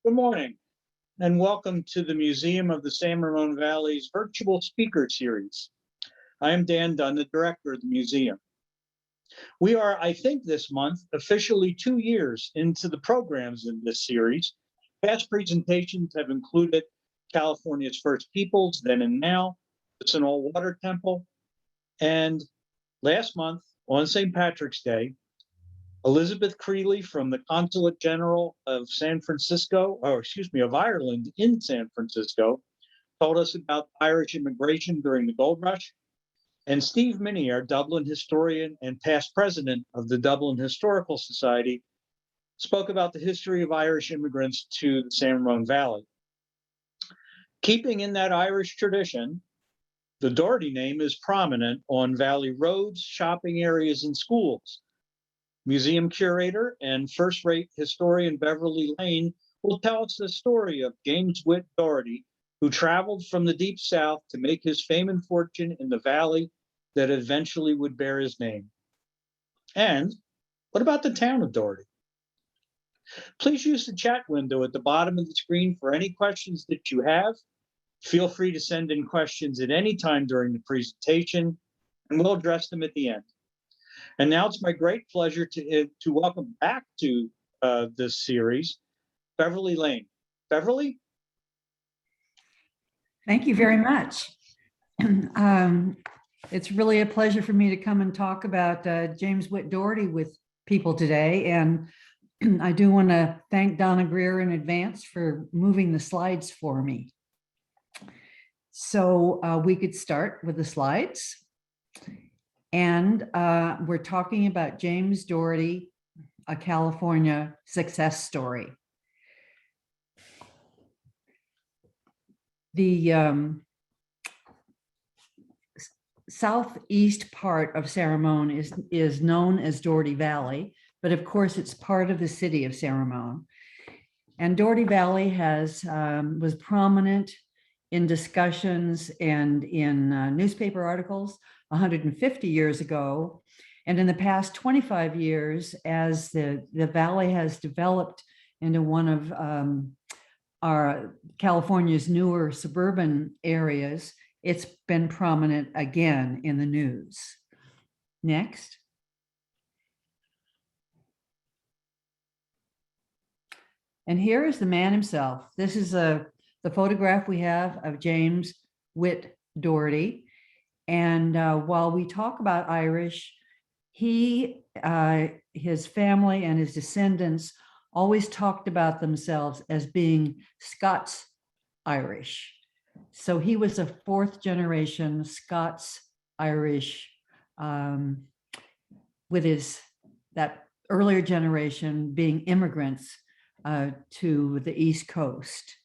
Good morning, and welcome to the Museum of the San Ramon Valley's virtual speaker series. I am Dan Dunn, the director of the museum. We are, I think, this month officially 2 years into the programs in this series. Past presentations have included California's First Peoples, Then and Now, the Sunol Water Temple, and last month on St. Patrick's Day, Elizabeth Creeley from the Consulate General of of Ireland in San Francisco, told us about Irish immigration during the gold rush. And Steve Minney, our Dublin historian and past president of the Dublin Historical Society, spoke about the history of Irish immigrants to the San Ramon Valley. Keeping in that Irish tradition, the Dougherty name is prominent on valley roads, shopping areas, and schools. Museum curator and first-rate historian Beverly Lane will tell us the story of James Whit Dougherty, who traveled from the Deep South to make his fame and fortune in the valley that eventually would bear his name. And what about the town of Dougherty? Please use the chat window at the bottom of the screen for any questions that you have. Feel free to send in questions at any time during the presentation, and we'll address them at the end. And now it's my great pleasure to welcome back to this series, Beverly Lane. Beverly? Thank you very much. It's really a pleasure for me to come and talk about James Whit Dougherty with people today. And I do want to thank Donna Greer in advance for moving the slides for me. So we could start with the slides. And we're talking about James Dougherty, a California success story. The southeast part of San Ramon is known as Dougherty Valley, but of course it's part of the city of San Ramon. And Dougherty Valley was prominent in discussions and in newspaper articles 150 years ago. And in the past 25 years, as the valley has developed into one of our California's newer suburban areas, it's been prominent again in the news. Next. And here is the man himself. This is the photograph we have of James Whit Dougherty. And while we talk about Irish, his family and his descendants always talked about themselves as being Scots-Irish. So he was a fourth generation Scots-Irish with that earlier generation being immigrants to the East Coast.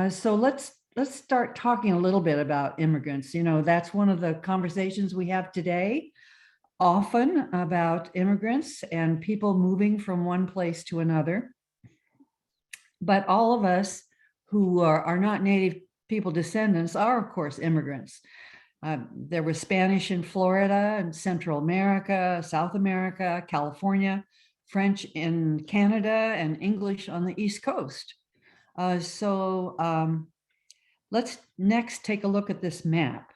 So let's start talking a little bit about immigrants. You know, that's one of the conversations we have today, often about immigrants and people moving from one place to another. But all of us who are not native people descendants are, of course, immigrants. There was Spanish in Florida and Central America, South America, California, French in Canada, and English on the East Coast. Let's next take a look at this map.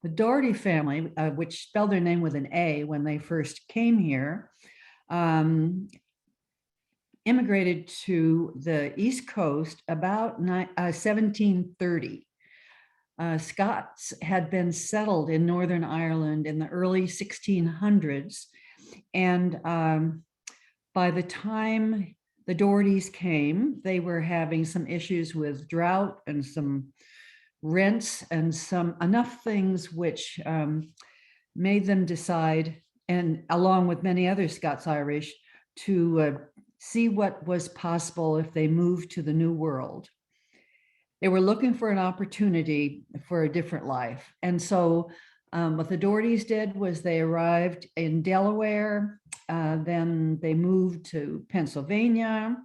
The Dougherty family, which spelled their name with an A when they first came here, immigrated to the East Coast about 1730. Scots had been settled in Northern Ireland in the early 1600s. And by the time the Doughertys came, they were having some issues with drought and some rents and enough things which made them decide, and along with many other Scots-Irish, to see what was possible if they moved to the New World. They were looking for an opportunity for a different life. And so what the Doughertys did was they arrived in Delaware, then they moved to Pennsylvania,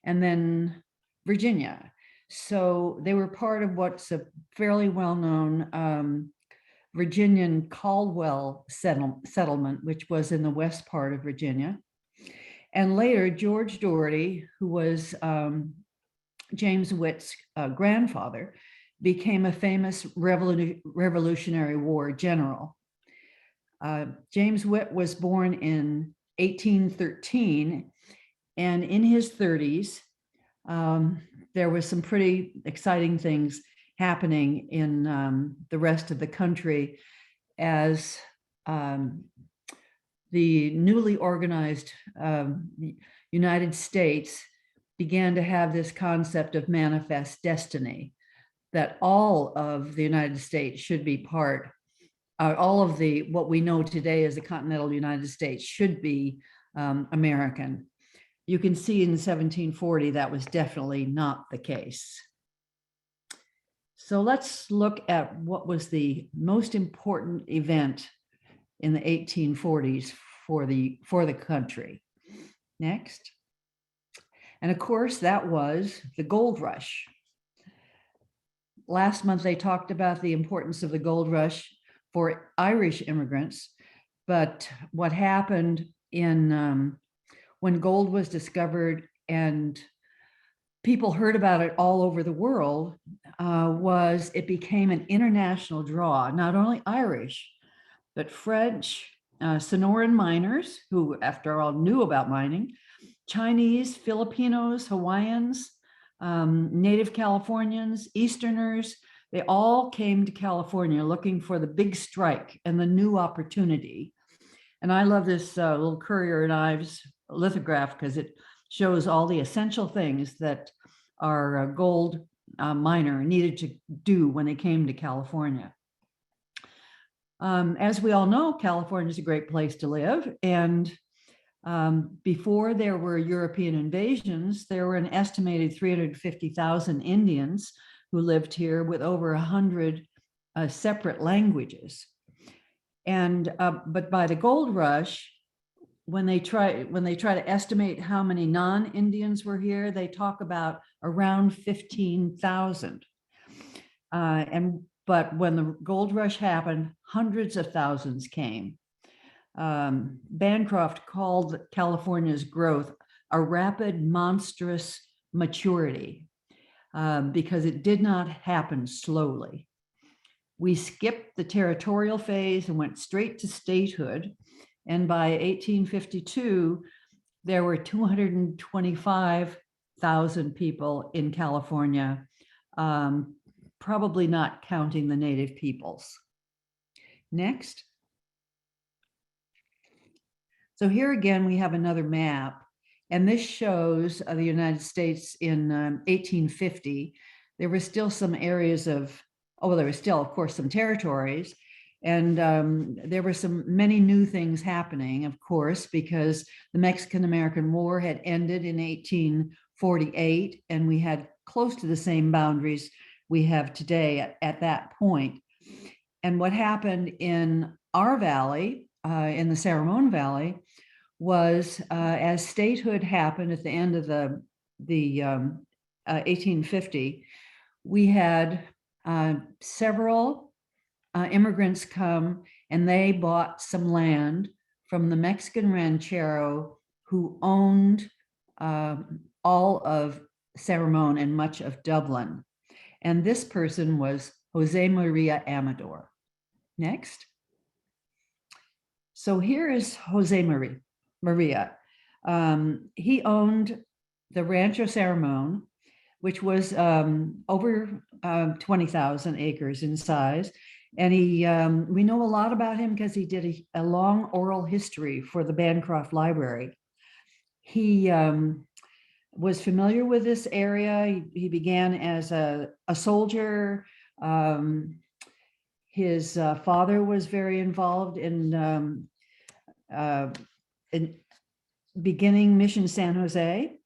and then Virginia. So they were part of what's a fairly well-known Virginian Caldwell settlement, which was in the west part of Virginia. And later, George Dougherty, who was James Witt's grandfather, became a famous Revolutionary War general. James Witt was born in 1813, and in his 30s, there was some pretty exciting things happening in the rest of the country as the newly organized United States began to have this concept of manifest destiny, that all of the United States should be part, all of what we know today as the continental United States should be American. You can see in 1740 that was definitely not the case. So let's look at what was the most important event in the 1840s for the country. Next. And of course, that was the gold rush. Last month, they talked about the importance of the gold rush for Irish immigrants, but what happened in when gold was discovered and people heard about it all over the world was it became an international draw, not only Irish, but French, Sonoran miners who, after all, knew about mining, Chinese, Filipinos, Hawaiians, Native Californians, Easterners, they all came to California looking for the big strike and the new opportunity. And I love this little Currier and Ives lithograph because it shows all the essential things that our gold miner needed to do when they came to California. As we all know, California is a great place to live. And before there were European invasions, there were an estimated 350,000 Indians who lived here with over 100 separate languages. And but by the gold rush, when they try to estimate how many non-Indians were here, they talk about around 15,000. But when the gold rush happened, hundreds of thousands came. Bancroft called California's growth a rapid, monstrous maturity because it did not happen slowly. We skipped the territorial phase and went straight to statehood. And by 1852, there were 225,000 people in California, probably not counting the native peoples. Next. So here again, we have another map, and this shows the United States in 1850. There were still some areas of, there were still, of course, some territories, and there were many new things happening, of course, because the Mexican-American War had ended in 1848, and we had close to the same boundaries we have today at that point. And what happened in our valley, in the San Ramon Valley, was as statehood happened at the end of the 1850, we had several immigrants come, and they bought some land from the Mexican ranchero who owned all of San Ramon and much of Dublin. And this person was Jose Maria Amador. Next. So here is Jose Maria. He owned the Rancho San Ramon, which was over 20,000 acres in size. And we know a lot about him because he did a long oral history for the Bancroft Library. He was familiar with this area. He began as a soldier. His father was very involved in beginning Mission San Jose,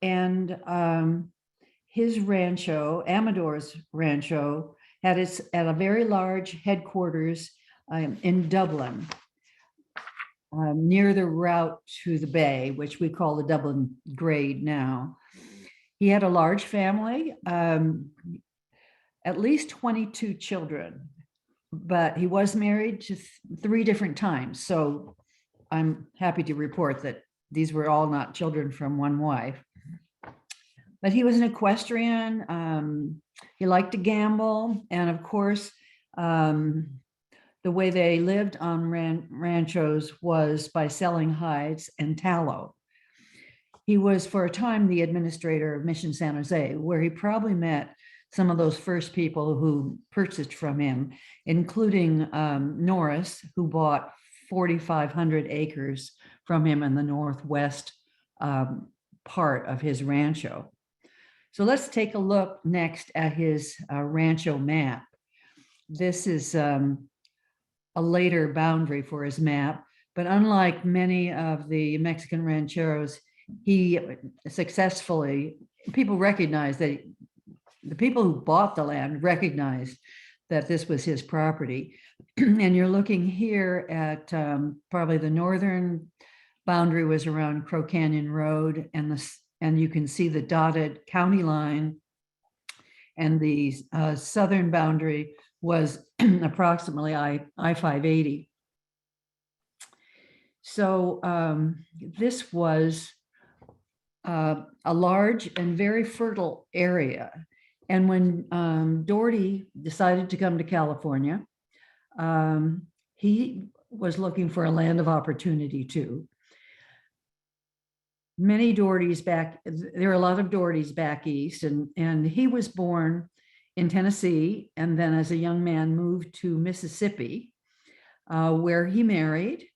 and his rancho, Amador's rancho, had a very large headquarters in Dublin, near the route to the bay, which we call the Dublin Grade now. He had a large family, at least 22 children, but he was married to three different times. So I'm happy to report that these were all not children from one wife. But he was an equestrian. He liked to gamble. And of course, the way they lived on ranchos was by selling hides and tallow. He was for a time the administrator of Mission San Jose, where he probably met some of those first people who purchased from him, including Norris, who bought 4,500 acres from him in the northwest part of his rancho. So let's take a look next at his rancho map. This is a later boundary for his map, but unlike many of the Mexican rancheros, he successfully, people recognize that the people who bought the land recognized that this was his property. And you're looking here at probably the northern boundary was around Crow Canyon Road, and you can see the dotted county line. And the southern boundary was approximately I-580. So this was a large and very fertile area. And when Dougherty decided to come to California, he was looking for a land of opportunity too. Many Doughertys back, there are a lot of Doughertys back east, and he was born in Tennessee, and then as a young man moved to Mississippi, where he married.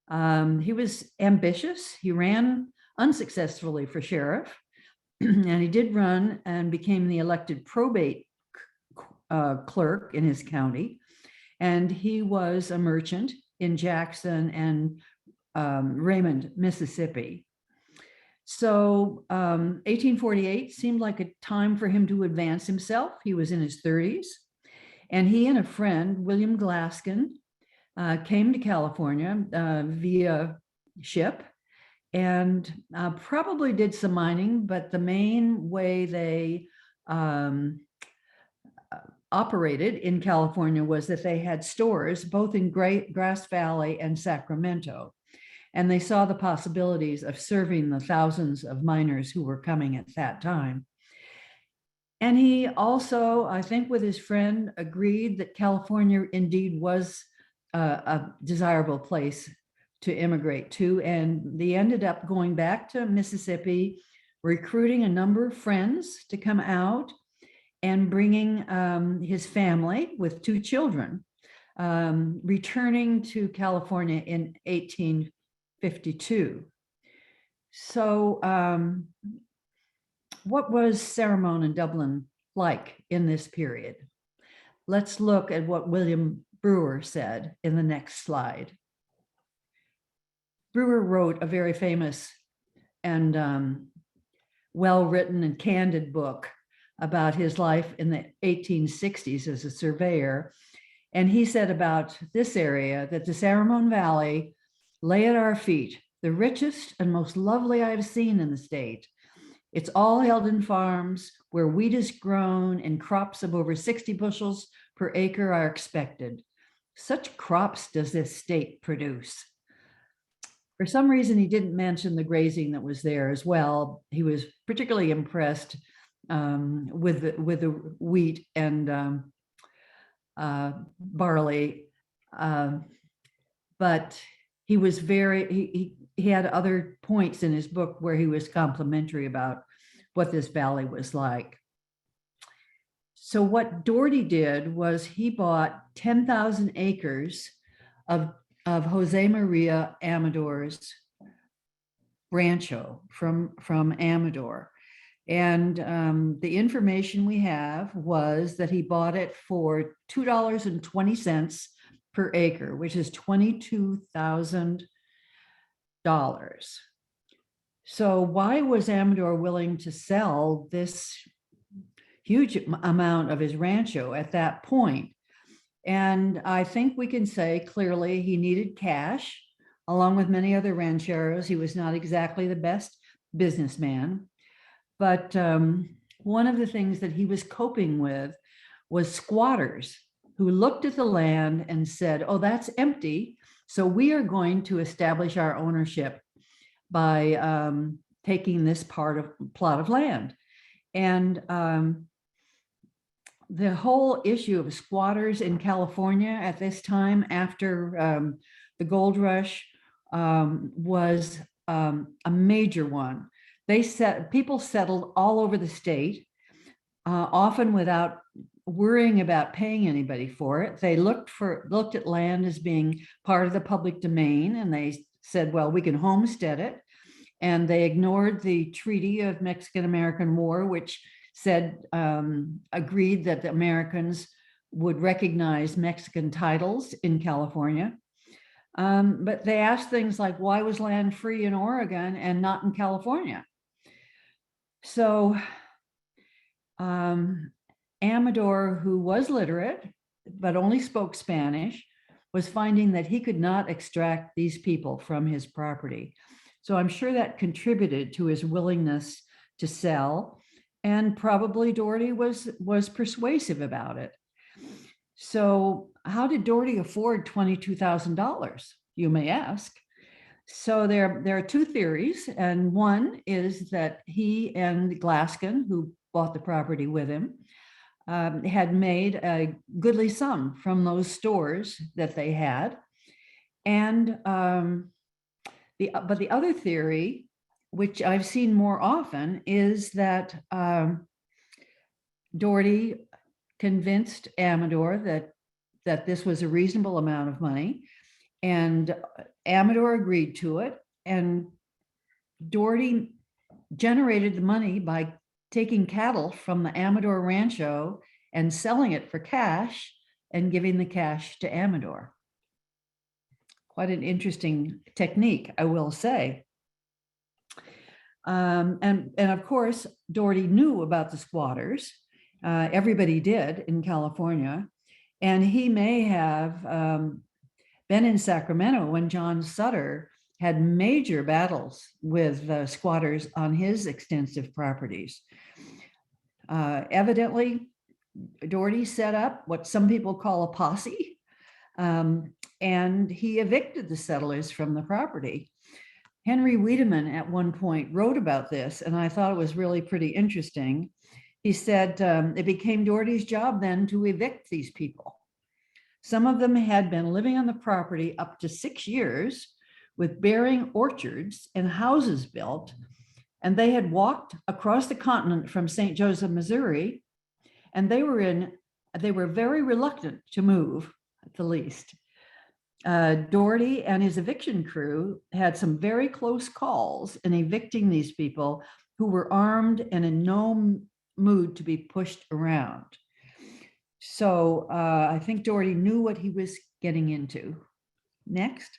He was ambitious. He ran unsuccessfully for sheriff, and he did run and became the elected probate clerk in his county. And he was a merchant in Jackson and Raymond, Mississippi. So 1848 seemed like a time for him to advance himself. He was in his 30s, and he and a friend, William Glaskin, came to California via ship, and probably did some mining, but the main way they operated in California was that they had stores both in Grass Valley and Sacramento. And they saw the possibilities of serving the thousands of miners who were coming at that time. And he also, I think with his friend, agreed that California indeed was a desirable place to immigrate to. And they ended up going back to Mississippi, recruiting a number of friends to come out and bringing his family with 2 children, returning to California in 1852. So what was Saramone and Dublin like in this period? Let's look at what William Brewer said in the next slide. Brewer wrote a very famous and well-written and candid book about his life in the 1860s as a surveyor. And he said about this area that the Saramone Valley lay at our feet, the richest and most lovely I have seen in the state. It's all held in farms where wheat is grown and crops of over 60 bushels per acre are expected. Such crops does this state produce. For some reason, he didn't mention the grazing that was there as well. He was particularly impressed with the wheat and barley, but he was he had other points in his book where he was complimentary about what this valley was like. So what Dougherty did was he bought 10,000 acres of Jose Maria Amador's rancho from Amador. And the information we have was that he bought it for $2.20 per acre, which is $22,000. So why was Amador willing to sell this huge amount of his rancho at that point? And I think we can say clearly he needed cash, along with many other rancheros. He was not exactly the best businessman. But one of the things that he was coping with was squatters who looked at the land and said, oh, that's empty. So we are going to establish our ownership by taking this plot of land. And the whole issue of squatters in California at this time after the gold rush was a major one. People settled all over the state, often without worrying about paying anybody for it. They looked at land as being part of the public domain, and they said, well, we can homestead it. And they ignored the Treaty of Mexican-American War, which said, agreed that the Americans would recognize Mexican titles in California. But they asked things like, why was land free in Oregon and not in California? So Amador, who was literate, but only spoke Spanish, was finding that he could not extract these people from his property. So I'm sure that contributed to his willingness to sell, and probably Dougherty was persuasive about it. So how did Dougherty afford $22,000, you may ask? So there are two theories, and one is that he and Glaskin, who bought the property with him, had made a goodly sum from those stores that they had. And but the other theory, which I've seen more often, is that Dougherty convinced Amador that this was a reasonable amount of money, and Amador agreed to it, and Dougherty generated the money by taking cattle from the Amador Rancho and selling it for cash and giving the cash to Amador. Quite an interesting technique, I will say. And of course, Dougherty knew about the squatters. Everybody did in California. And he may have been in Sacramento when John Sutter had major battles with squatters on his extensive properties. Evidently, Dougherty set up what some people call a posse, and he evicted the settlers from the property. Henry Wiedemann at one point wrote about this, and I thought it was really pretty interesting. He said it became Dougherty's job then to evict these people. Some of them had been living on the property up to 6 years with bearing orchards and houses built, and they had walked across the continent from St. Joseph, Missouri, and they were very reluctant to move, at the least. Dougherty and his eviction crew had some very close calls in evicting these people who were armed and in no mood to be pushed around. So I think Dougherty knew what he was getting into. Next.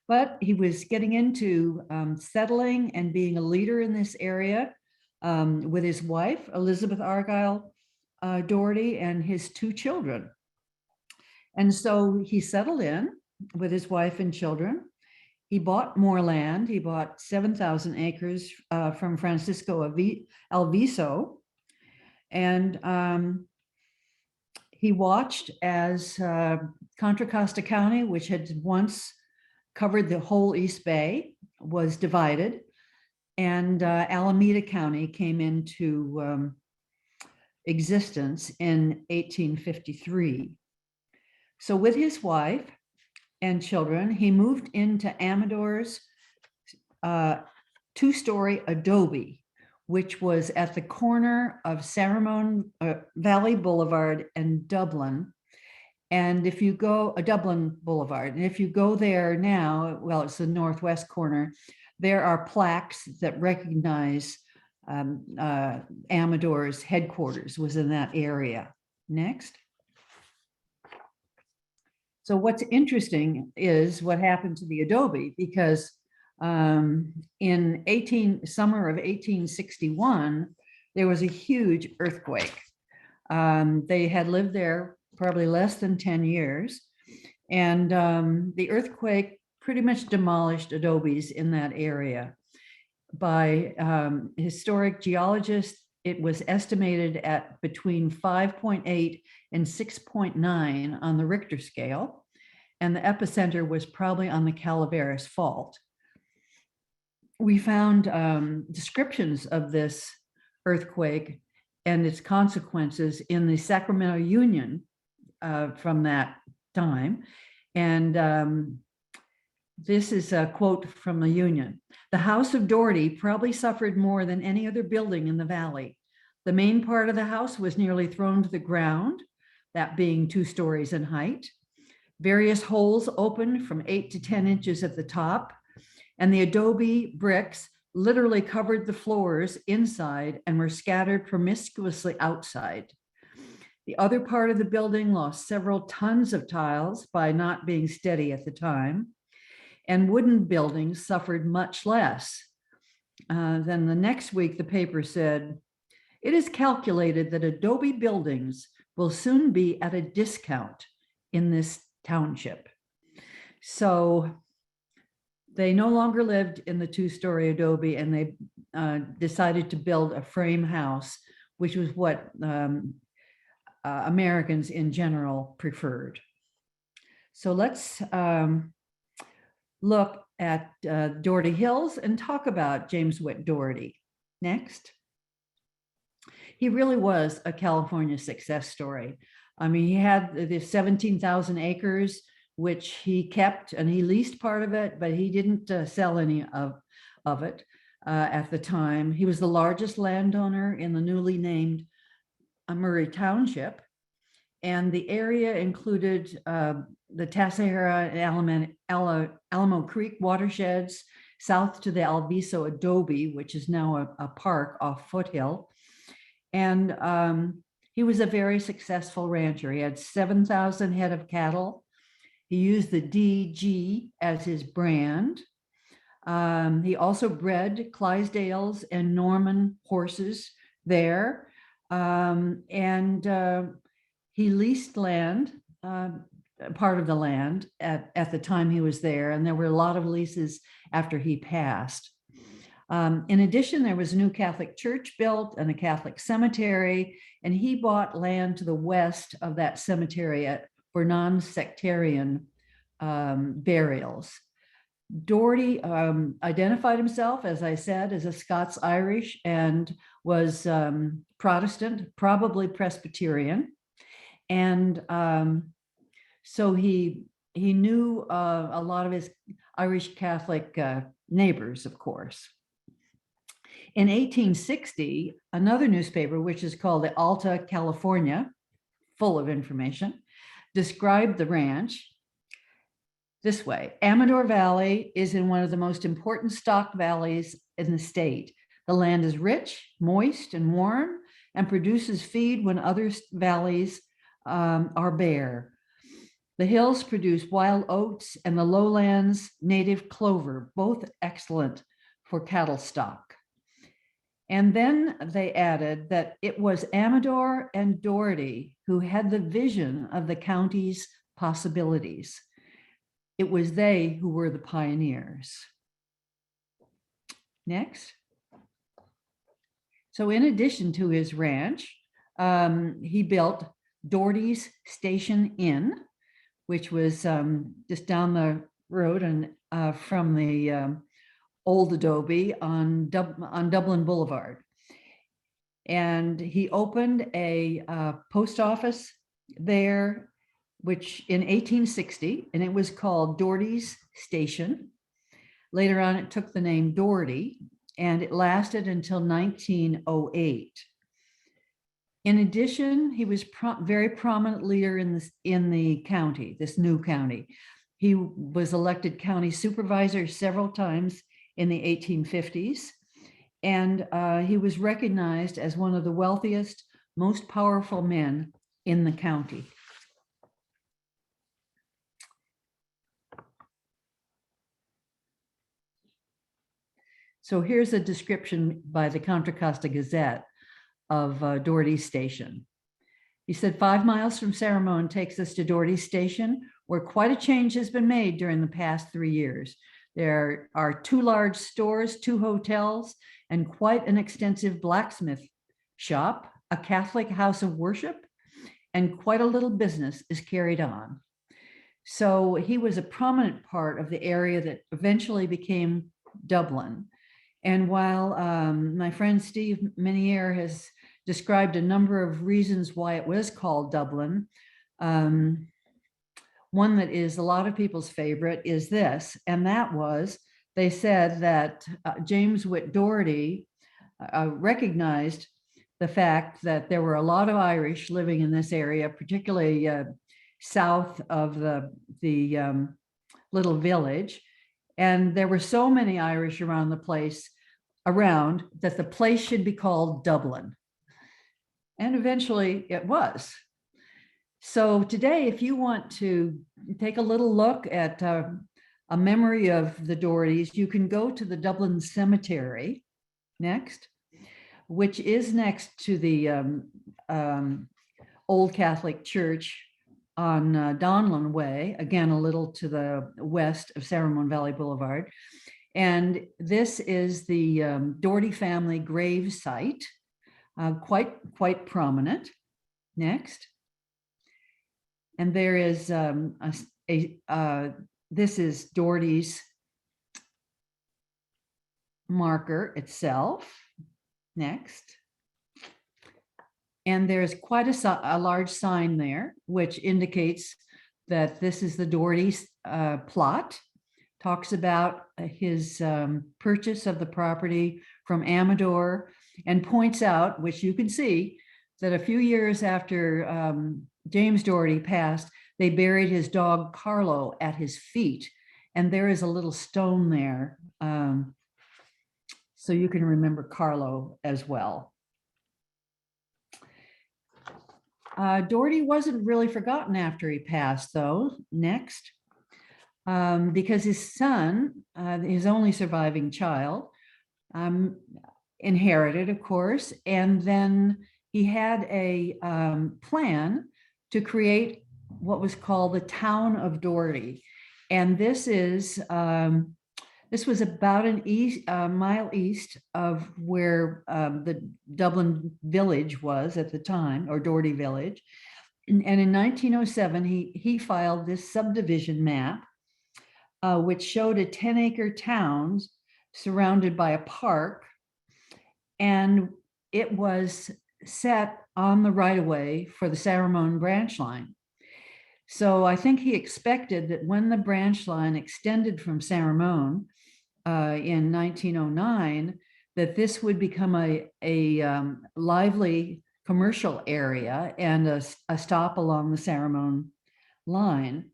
But he was getting into settling and being a leader in this area with his wife, Elizabeth Argyle Dougherty, and his 2 children. And so he settled in with his wife and children. He bought more land. He bought 7,000 acres from Francisco Alviso. And he watched as Contra Costa County, which had once covered the whole East Bay, was divided, and Alameda County came into existence in 1853. So with his wife and children, he moved into Amador's 2-story adobe, which was at the corner of Saramone Valley Boulevard and Dublin. And if you go, Dublin Boulevard, and if you go there now, well, it's the northwest corner, there are plaques that recognize Amador's headquarters was in that area. Next. So what's interesting is what happened to the adobe, because in summer of 1861, there was a huge earthquake. They had lived there probably less than 10 years. And the earthquake pretty much demolished adobes in that area. By historic geologists it was estimated at between 5.8 and 6.9 on the Richter scale, and the epicenter was probably on the Calaveras Fault. We found descriptions of this earthquake and its consequences in the Sacramento Union from that time. And this is a quote from the Union. "The house of Dougherty probably suffered more than any other building in the valley. The main part of the house was nearly thrown to the ground, that being 2 stories in height. Various holes opened from 8 to 10 inches at the top, and the adobe bricks literally covered the floors inside and were scattered promiscuously outside. The other part of the building lost several tons of tiles by not being steady at the time, and wooden buildings suffered much less." Then the next week, the paper said, "It is calculated that adobe buildings will soon be at a discount in this township." So they no longer lived in the 2-story adobe, and they decided to build a frame house, which was what Americans in general preferred. So let's look at Dougherty Hills and talk about James Whit Dougherty. Next. He really was a California success story. I mean, he had the 17,000 acres, which he kept, and he leased part of it, but he didn't sell any of it at the time. He was the largest landowner in the newly named Murray Township, and the area included the Tasahara and Alamo Creek watersheds south to the Alviso Adobe, which is now a park off Foothill. And he was a very successful rancher. He had 7,000 head of cattle. He used the DG as his brand. He also bred Clydesdales and Norman horses there. He leased land, part of the land at the time he was there, and there were a lot of leases after he passed. In addition, there was a new Catholic church built and a Catholic cemetery, and he bought land to the west of that cemetery for non-sectarian burials. Dougherty identified himself, as I said, as a Scots-Irish and was Protestant, probably Presbyterian. And so he knew a lot of his Irish Catholic neighbors, of course. In 1860, another newspaper, which is called the Alta California, full of information, described the ranch this way: "Amador Valley is in one of the most important stock valleys in the state. The land is rich, moist, and warm, and produces feed when other valleys are bare. The hills produce wild oats, and the lowlands native clover, both excellent for cattle stock." And then they added that it was Amador and Dougherty who had the vision of the county's possibilities. It was they who were the pioneers. Next. So in addition to his ranch, he built Dougherty's Station Inn, which was just down the road and from the old adobe on Dublin Boulevard. And he opened a post office there, which in 1860, and it was called Dougherty's Station. Later on, it took the name Dougherty, and it lasted until 1908. In addition, he was very prominent leader in the county, this new county. He was elected county supervisor several times in the 1850s, and he was recognized as one of the wealthiest, most powerful men in the county. So here's a description by the Contra Costa Gazette of Dougherty's Station. He said, 5 miles from Saramone takes us to Dougherty's Station, where quite a change has been made during the past 3 years. There are 2 large stores, 2 hotels, and quite an extensive blacksmith shop, a Catholic house of worship, and quite a little business is carried on. So he was a prominent part of the area that eventually became Dublin. And while my friend Steve Minier has described a number of reasons why it was called Dublin, one that is a lot of people's favorite is this, and that was, they said that James Whit Dougherty recognized the fact that there were a lot of Irish living in this area, particularly south of the little village. And there were so many Irish around the place that the place should be called Dublin. And eventually it was. So today, if you want to take a little look at a memory of the Doughertys, you can go to the Dublin Cemetery next, which is next to the Old Catholic Church on Donlan Way, again, a little to the west of Saramone Valley Boulevard. And this is the Dougherty family grave site, quite prominent. Next. And there is this is Dougherty's marker itself. Next. And there's quite a large sign there, which indicates that this is the Dougherty's plot. Talks about his purchase of the property from Amador, and points out, which you can see, that a few years after James Dougherty passed, they buried his dog Carlo at his feet. And there is a little stone there. So you can remember Carlo as well. Dougherty wasn't really forgotten after he passed, though. Next. Because his son, his only surviving child, inherited, of course, and then he had a plan to create what was called the town of Dougherty. And this was about a mile east of where the Dublin village was at the time, or Dougherty village. And in 1907, he filed this subdivision map, which showed a 10-acre town surrounded by a park. And it was set on the right-of-way for the Saramone branch line. So I think he expected that when the branch line extended from Saramone in 1909, that this would become a lively commercial area and a stop along the Saramone line.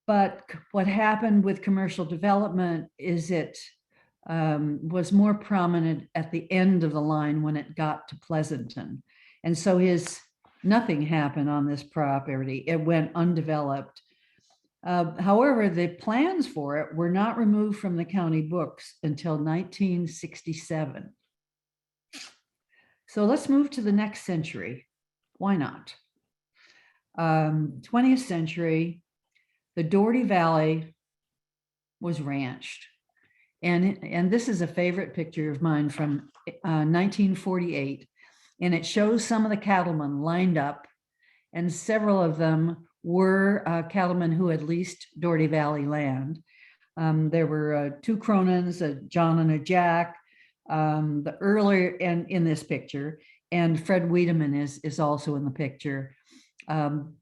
But what happened with commercial development is it was more prominent at the end of the line when it got to Pleasanton. And so nothing happened on this property. It went undeveloped. However, the plans for it were not removed from the county books until 1967. So let's move to the next century. Why not? 20th century, the Dougherty Valley was ranched. And this is a favorite picture of mine from 1948. And it shows some of the cattlemen lined up, and several of them were cattlemen who had leased Dougherty Valley land. There were two Cronins, a John and a Jack, the earlier, and in this picture, and Fred Wiedemann is also in the picture.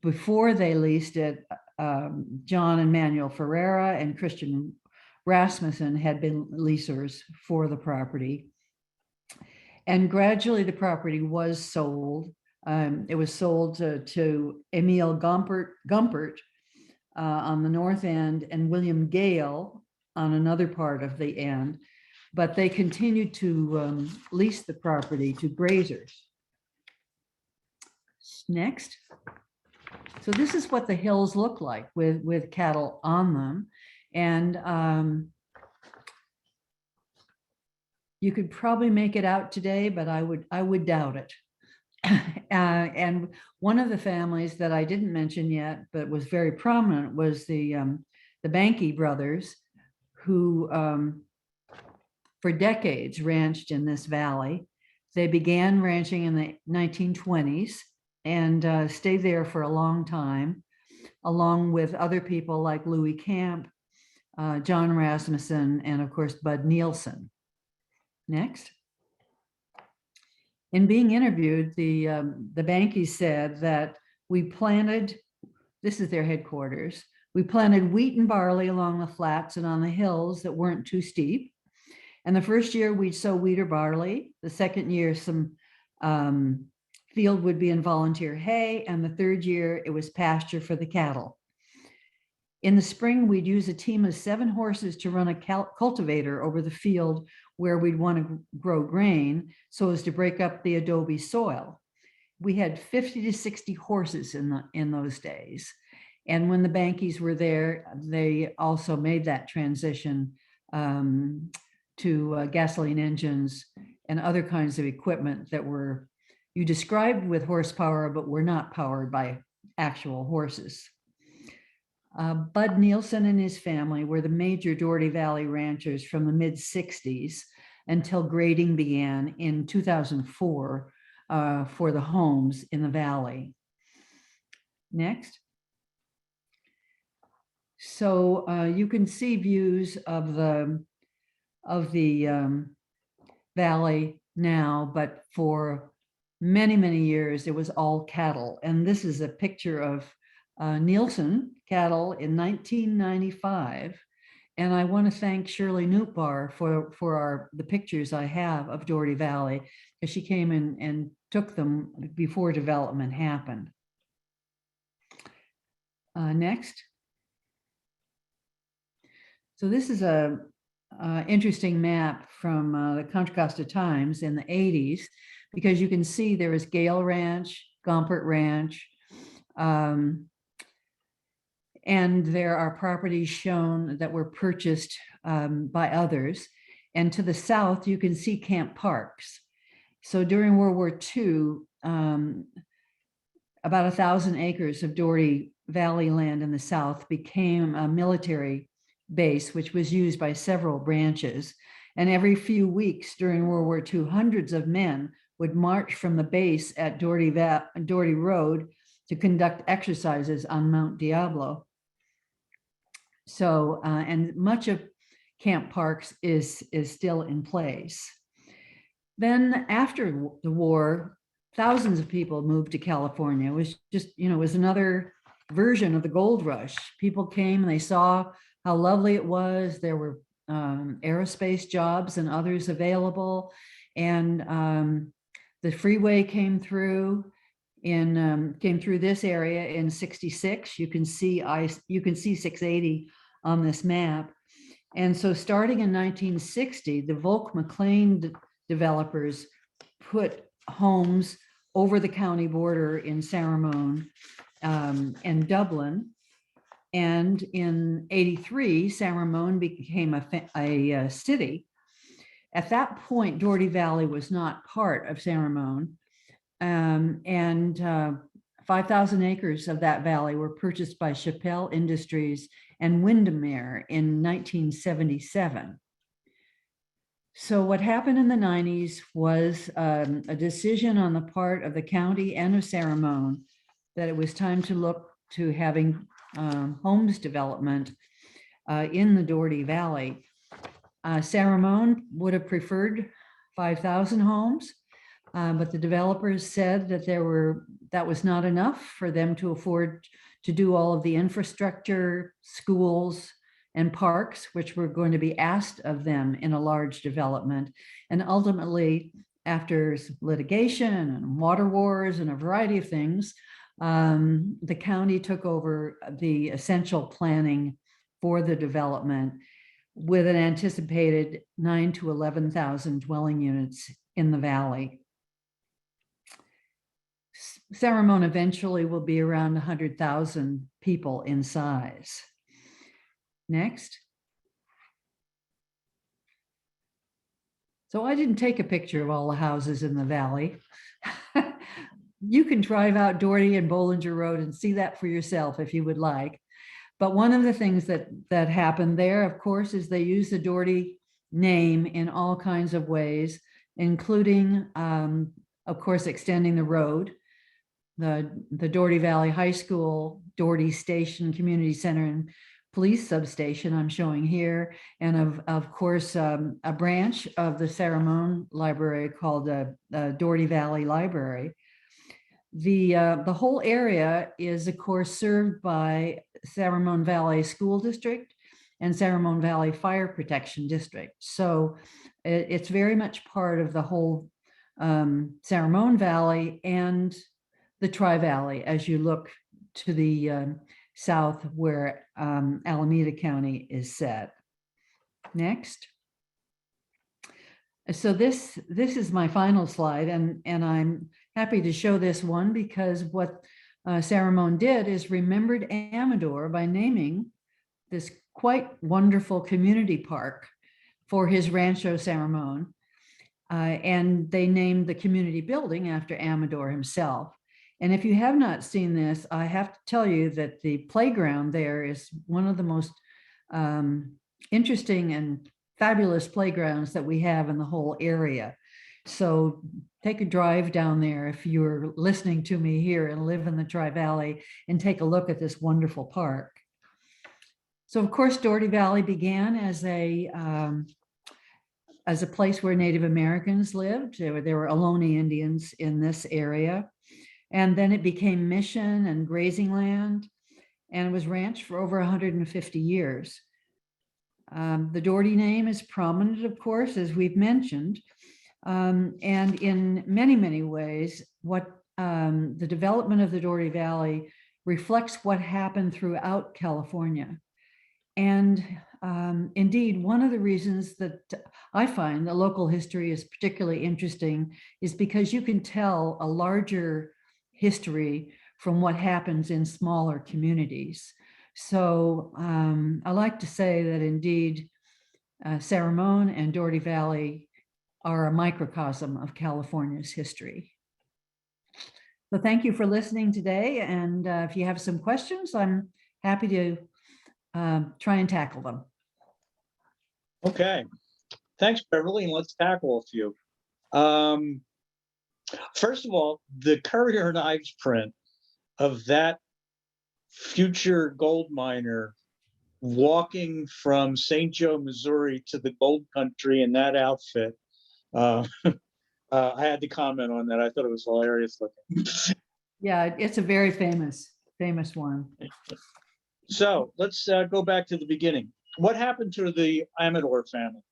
Before they leased it, John and Manuel Ferreira and Christian Rasmussen had been leasers for the property. And gradually the property was sold. It was sold to Emil Gumpert on the north end and William Gale on another part of the end. But they continued to lease the property to grazers. Next. So this is what the hills look like with cattle on them. And you could probably make it out today, but I would doubt it. And one of the families that I didn't mention yet, but was very prominent, was the Banky brothers, who for decades ranched in this valley. They began ranching in the 1920s and stayed there for a long time, along with other people like Louis Camp, John Rasmussen, and of course, Bud Nielsen. Next. In being interviewed, the Bankies said that we planted, this is their headquarters, we planted wheat and barley along the flats and on the hills that weren't too steep. And the first year we'd sow wheat or barley. The second year, some field would be in volunteer hay. And the third year, it was pasture for the cattle. In the spring, we'd use a team of 7 horses to run a cultivator over the field where we'd want to grow grain so as to break up the adobe soil. We had 50 to 60 horses in those days. And when the Bankies were there, they also made that transition to gasoline engines and other kinds of equipment that were, you described with horsepower, but were not powered by actual horses. Bud Nielsen and his family were the major Dougherty Valley ranchers from the mid-60s until grading began in 2004 for the homes in the valley. Next. So you can see views of the valley now, but for many, many years, it was all cattle. And this is a picture of Nielsen cattle in 1995. And I want to thank Shirley Nootbaar for the pictures I have of Dougherty Valley, because she came in and took them before development happened. Next. So this is a interesting map from the Contra Costa Times in the 80s, because you can see there is Gale Ranch, Gompert Ranch, and there are properties shown that were purchased by others. And to the south, you can see Camp Parks. So during World War II, about 1,000 acres of Dougherty Valley land in the south became a military base, which was used by several branches. And every few weeks during World War II, hundreds of men would march from the base at Dougherty Road to conduct exercises on Mount Diablo. So, and much of Camp Parks is still in place. Then after the war, thousands of people moved to California. It was just, it was another version of the gold rush. People came and they saw how lovely it was. There were aerospace jobs and others available. And the freeway came through this area in '66. You can see 680 on this map. And so starting in 1960, the Volk McLean developers put homes over the county border in Saramone and Dublin. And in '83, Saramone became a city. At that point, Dougherty Valley was not part of Saramone. And 5,000 acres of that valley were purchased by Chappell Industries and Windermere in 1977. So what happened in the 90s was a decision on the part of the county and of Saramone that it was time to look to having homes development in the Dougherty Valley. Saramone would have preferred 5,000 homes, but the developers said that that was not enough for them to afford to do all of the infrastructure, schools, and parks, which were going to be asked of them in a large development. And ultimately, after litigation and water wars and a variety of things, the county took over the essential planning for the development with an anticipated 9,000 to 11,000 dwelling units in the valley. Saramone eventually will be around 100,000 people in size. Next. So I didn't take a picture of all the houses in the valley. You can drive out Dougherty and Bollinger Road and see that for yourself if you would like. But one of the things that happened there, of course, is they used the Dougherty name in all kinds of ways, including, of course, extending the road. The Dougherty Valley High School, Dougherty Station Community Center and Police Substation I'm showing here, and of course a branch of the Saramone Library called the Dougherty Valley Library. The whole area is of course served by Saramone Valley School District and Saramone Valley Fire Protection District. So it's very much part of the whole Saramone Valley and the Tri-Valley as you look to the south where Alameda County is set. Next. So this is my final slide, and I'm happy to show this one because what Saramone did is remembered Amador by naming this quite wonderful community park for his Rancho Saramone. And they named the community building after Amador himself. And if you have not seen this, I have to tell you that the playground there is one of the most interesting and fabulous playgrounds that we have in the whole area. So take a drive down there if you're listening to me here and live in the Tri-Valley, and take a look at this wonderful park. So of course, Dougherty Valley began as a place where Native Americans lived. There were Ohlone Indians in this area. And then it became mission and grazing land, and it was ranched for over 150 years. The Dougherty name is prominent, of course, as we've mentioned, and in many, many ways, what the development of the Dougherty Valley reflects what happened throughout California. And indeed, one of the reasons that I find the local history is particularly interesting is because you can tell a larger history from what happens in smaller communities. So I like to say that indeed Saramone and Dougherty Valley are a microcosm of California's history. So thank you for listening today. And if you have some questions, I'm happy to try and tackle them. Okay, thanks, Beverly, and let's tackle a few. First of all, the Currier and Ives print of that future gold miner walking from St. Joe, Missouri to the gold country in that outfit. I had to comment on that. I thought it was hilarious looking. Yeah, it's a very famous one. So let's go back to the beginning. What happened to the Amador family?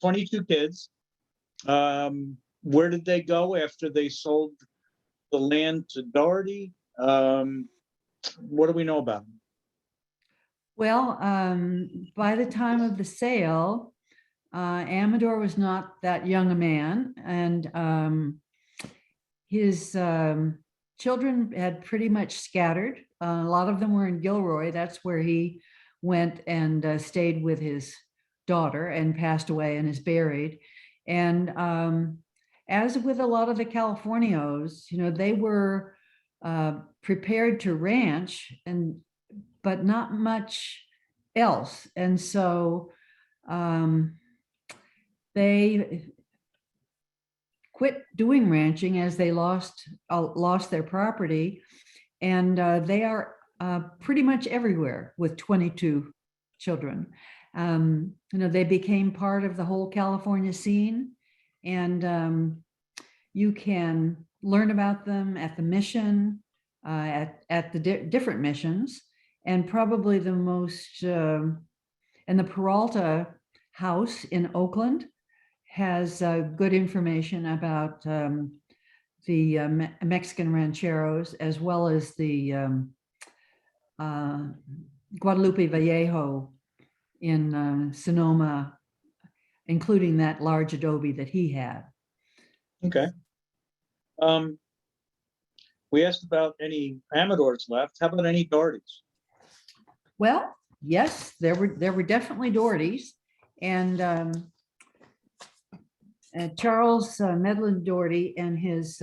22 kids. Where did they go after they sold the land to Dougherty? What do we know about them? Well, by the time of the sale, Amador was not that young a man, and his children had pretty much scattered. A lot of them were in Gilroy. That's where he went and stayed with his daughter and passed away and is buried. And as with a lot of the Californios, they were prepared to ranch, but not much else. And so they quit doing ranching as they lost their property, and they are pretty much everywhere with 22 children. They became part of the whole California scene, and you can learn about them at the mission, at the different missions, and probably the most, and the Peralta House in Oakland has good information about the Mexican rancheros, as well as the Guadalupe Vallejo in Sonoma, including that large adobe that he had. Okay. We asked about any Amadors left. How about any Doughertys? Well, yes, there were definitely Doughertys, and Charles Medlin Dougherty and his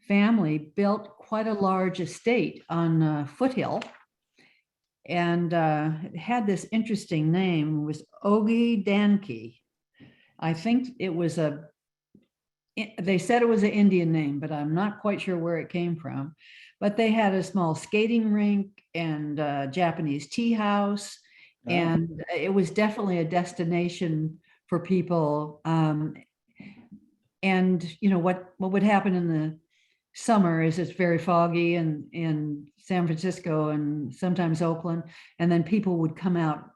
family built quite a large estate on Foothill, and it had this interesting name. It was Ogie Danke. I think it was they said it was an Indian name, but I'm not quite sure where it came from. But they had a small skating rink and a Japanese tea house. Oh. And it was definitely a destination for people. And you know what would happen in the summer is it's very foggy in San Francisco and sometimes Oakland, and then people would come out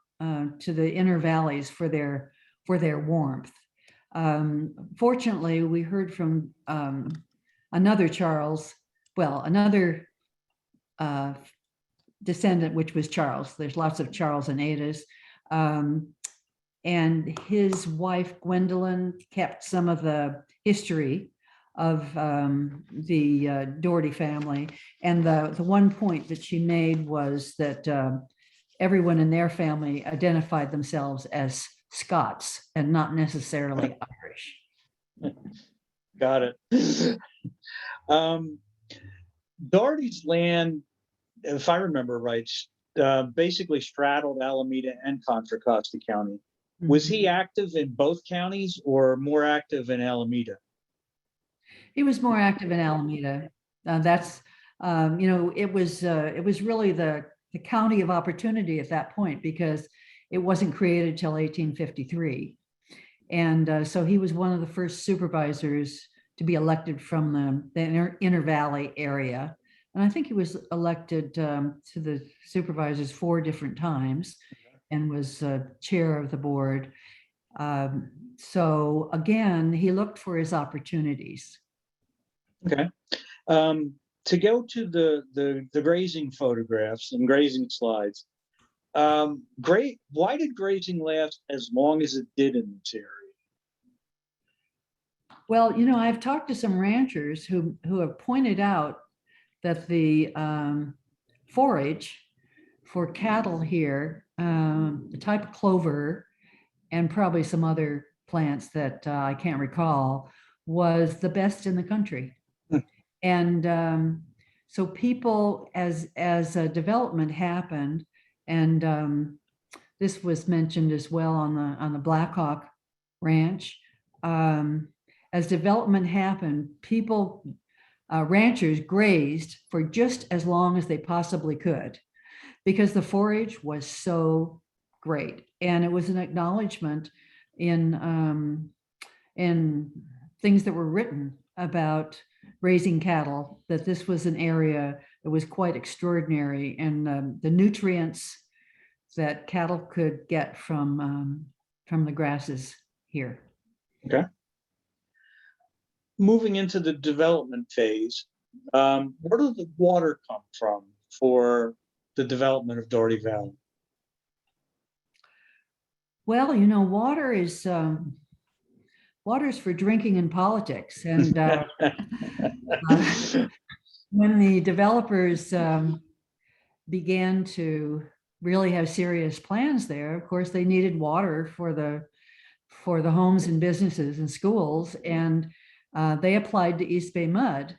to the inner valleys for their warmth. Fortunately, we heard from another Charles, well, another descendant, which was Charles. There's lots of Charles and Adas. And his wife, Gwendolyn, kept some of the history of the Dougherty family. And the one point that she made was that everyone in their family identified themselves as Scots and not necessarily Irish. Got it. Dougherty's land, if I remember right, basically straddled Alameda and Contra Costa County. Was he active in both counties or more active in Alameda? He was more active in Alameda. That's it was really the county of opportunity at that point, because it wasn't created till 1853, and so he was one of the first supervisors to be elected from the Inner Valley area. And I think he was elected to the supervisors 4 different times and was chair of the board. So again, he looked for his opportunities. Okay. To go to the grazing photographs and grazing slides, why did grazing last as long as it did in this area? Well, I've talked to some ranchers who have pointed out that the forage for cattle here, the type of clover and probably some other plants that I can't recall, was the best in the country. And so people, as development happened, and this was mentioned as well on the Blackhawk Ranch, as development happened, people, ranchers grazed for just as long as they possibly could, because the forage was so great. And it was an acknowledgement in things that were written about raising cattle, that this was an area that was quite extraordinary, and the nutrients that cattle could get from the grasses here. Okay. Moving into the development phase, where does the water come from for the development of Dougherty Valley? Well, water's for drinking and politics. And when the developers began to really have serious plans there, of course, they needed water for the homes and businesses and schools. And they applied to East Bay Mud,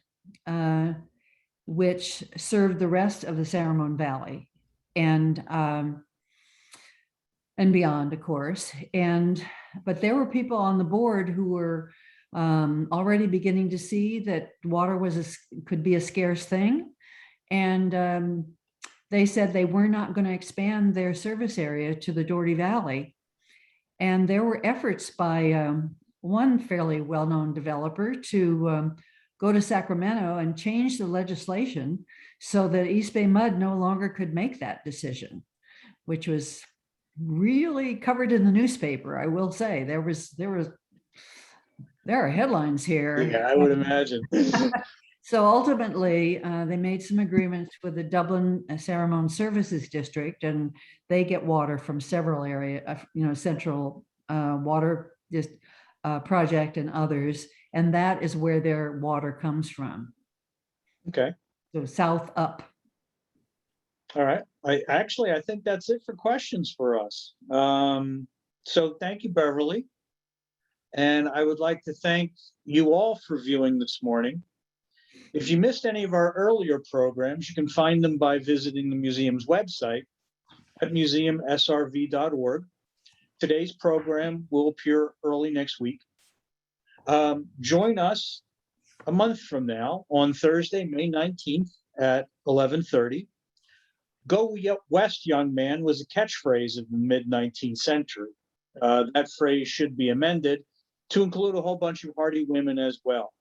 which served the rest of the San Ramon Valley and beyond, of course. But there were people on the board who were already beginning to see that water could be a scarce thing. And they said they were not going to expand their service area to the Dougherty Valley. And there were efforts by one fairly well-known developer to go to Sacramento and change the legislation so that East Bay Mud no longer could make that decision, which was really covered in the newspaper. I will say there are headlines here. Yeah, I would imagine. So ultimately, they made some agreements with the Dublin San Ramon Services District, and they get water from several areas, Central Water Project and others, and that is where their water comes from. Okay. So south up. All right. I think that's it for questions for us. So thank you, Beverly. And I would like to thank you all for viewing this morning. If you missed any of our earlier programs, you can find them by visiting the museum's website, at museumsrv.org. Today's program will appear early next week. Join us a month from now on Thursday, May 19th at 11:30. Go West, young man was a catchphrase of the mid-19th century. That phrase should be amended to include a whole bunch of hardy women as well.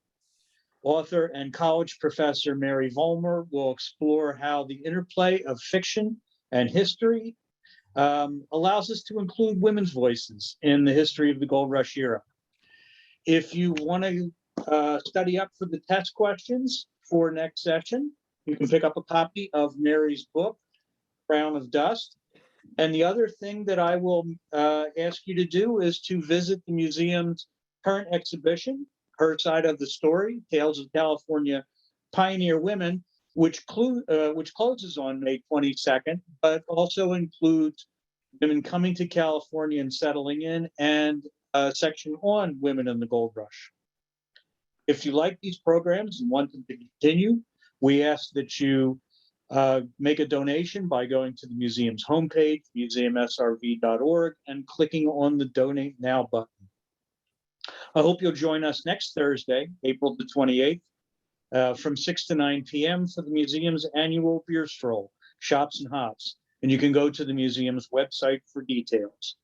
Author and college professor Mary Vollmer will explore how the interplay of fiction and history allows us to include women's voices in the history of the Gold Rush era. If you want to study up for the test questions for next session, you can pick up a copy of Mary's book, Crown of Dust. And the other thing that I will ask you to do is to visit the museum's current exhibition, Her Side of the Story, Tales of California Pioneer Women, which closes on May 22nd, but also includes women coming to California and settling in, and a section on women in the gold rush. If you like these programs and want them to continue, we ask that you make a donation by going to the museum's homepage, museumsrv.org, and clicking on the Donate Now button. I hope you'll join us next Thursday, April the 28th, from 6 to 9 p.m. for the museum's annual beer stroll, Shops and Hops. And you can go to the museum's website for details.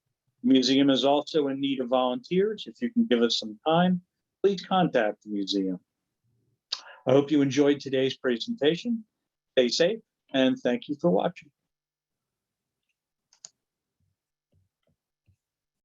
The museum is also in need of volunteers. If you can give us some time, please contact the museum. I hope you enjoyed today's presentation. Stay safe, and thank you for watching.